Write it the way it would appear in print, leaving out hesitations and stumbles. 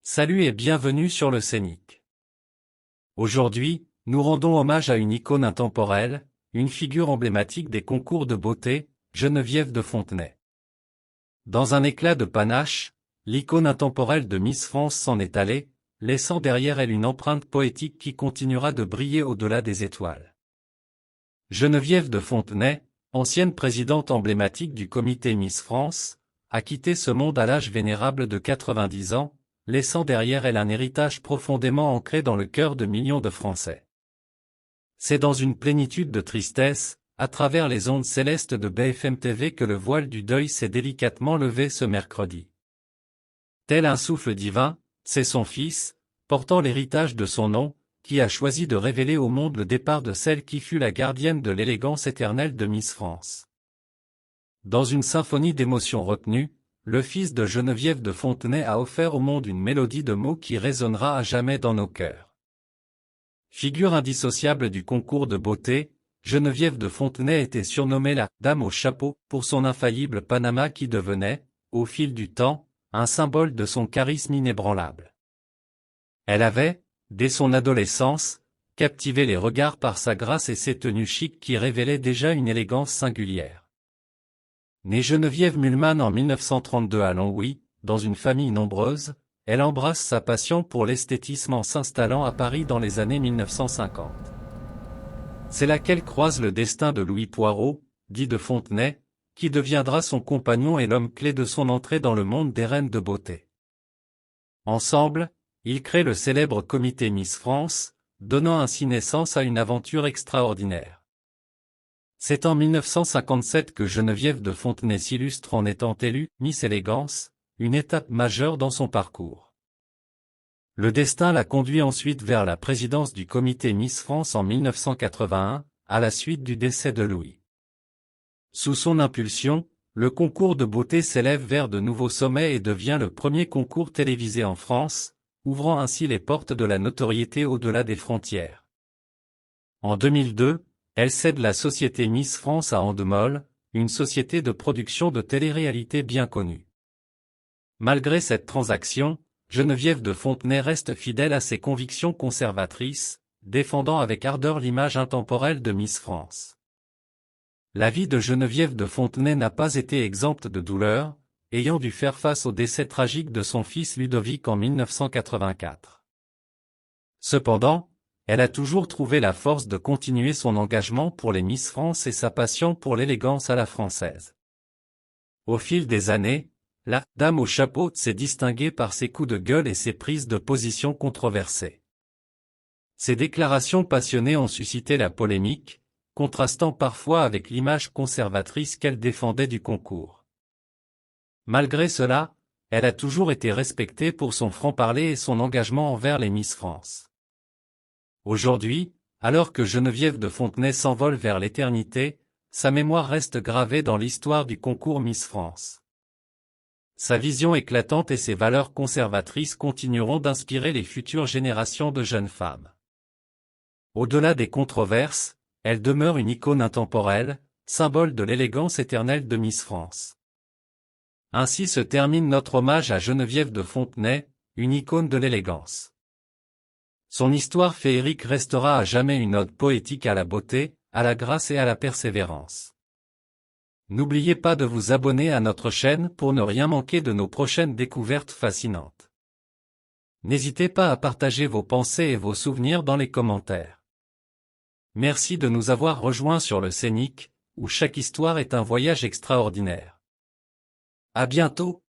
Salut et bienvenue sur le Scénic. Aujourd'hui, nous rendons hommage à une icône intemporelle, une figure emblématique des concours de beauté, Geneviève de Fontenay. Dans un éclat de panache, l'icône intemporelle de Miss France s'en est allée, laissant derrière elle une empreinte poétique qui continuera de briller au-delà des étoiles. Geneviève de Fontenay, ancienne présidente emblématique du comité Miss France, a quitté ce monde à l'âge vénérable de 90 ans, laissant derrière elle un héritage profondément ancré dans le cœur de millions de Français. C'est dans une plénitude de tristesse, à travers les ondes célestes de BFM TV que le voile du deuil s'est délicatement levé ce mercredi. Tel un souffle divin, c'est son fils, portant l'héritage de son nom, qui a choisi de révéler au monde le départ de celle qui fut la gardienne de l'élégance éternelle de Miss France. Dans une symphonie d'émotions retenues, le fils de Geneviève de Fontenay a offert au monde une mélodie de mots qui résonnera à jamais dans nos cœurs. Figure indissociable du concours de beauté, Geneviève de Fontenay était surnommée la « Dame au chapeau » pour son infaillible Panama qui devenait, au fil du temps, un symbole de son charisme inébranlable. Elle avait, dès son adolescence, captivé les regards par sa grâce et ses tenues chics qui révélaient déjà une élégance singulière. Née Geneviève Mühlmann en 1932 à Longwy, dans une famille nombreuse, elle embrasse sa passion pour l'esthétisme en s'installant à Paris dans les années 1950. C'est là qu'elle croise le destin de Louis Poirot, dit de Fontenay, qui deviendra son compagnon et l'homme clé de son entrée dans le monde des reines de beauté. Ensemble, ils créent le célèbre comité Miss France, donnant ainsi naissance à une aventure extraordinaire. C'est en 1957 que Geneviève de Fontenay s'illustre en étant élue Miss Élégance, une étape majeure dans son parcours. Le destin la conduit ensuite vers la présidence du comité Miss France en 1981, à la suite du décès de Louis. Sous son impulsion, le concours de beauté s'élève vers de nouveaux sommets et devient le premier concours télévisé en France, ouvrant ainsi les portes de la notoriété au-delà des frontières. En 2002, elle cède la société Miss France à Endemol, une société de production de télé-réalité bien connue. Malgré cette transaction, Geneviève de Fontenay reste fidèle à ses convictions conservatrices, défendant avec ardeur l'image intemporelle de Miss France. La vie de Geneviève de Fontenay n'a pas été exempte de douleur, ayant dû faire face au décès tragique de son fils Ludovic en 1984. Cependant, elle a toujours trouvé la force de continuer son engagement pour les Miss France et sa passion pour l'élégance à la française. Au fil des années, la « Dame au chapeau » s'est distinguée par ses coups de gueule et ses prises de position controversées. Ses déclarations passionnées ont suscité la polémique, contrastant parfois avec l'image conservatrice qu'elle défendait du concours. Malgré cela, elle a toujours été respectée pour son franc-parler et son engagement envers les Miss France. Aujourd'hui, alors que Geneviève de Fontenay s'envole vers l'éternité, sa mémoire reste gravée dans l'histoire du concours Miss France. Sa vision éclatante et ses valeurs conservatrices continueront d'inspirer les futures générations de jeunes femmes. Au-delà des controverses, elle demeure une icône intemporelle, symbole de l'élégance éternelle de Miss France. Ainsi se termine notre hommage à Geneviève de Fontenay, une icône de l'élégance. Son histoire féerique restera à jamais une ode poétique à la beauté, à la grâce et à la persévérance. N'oubliez pas de vous abonner à notre chaîne pour ne rien manquer de nos prochaines découvertes fascinantes. N'hésitez pas à partager vos pensées et vos souvenirs dans les commentaires. Merci de nous avoir rejoints sur le Scénic, où chaque histoire est un voyage extraordinaire. À bientôt!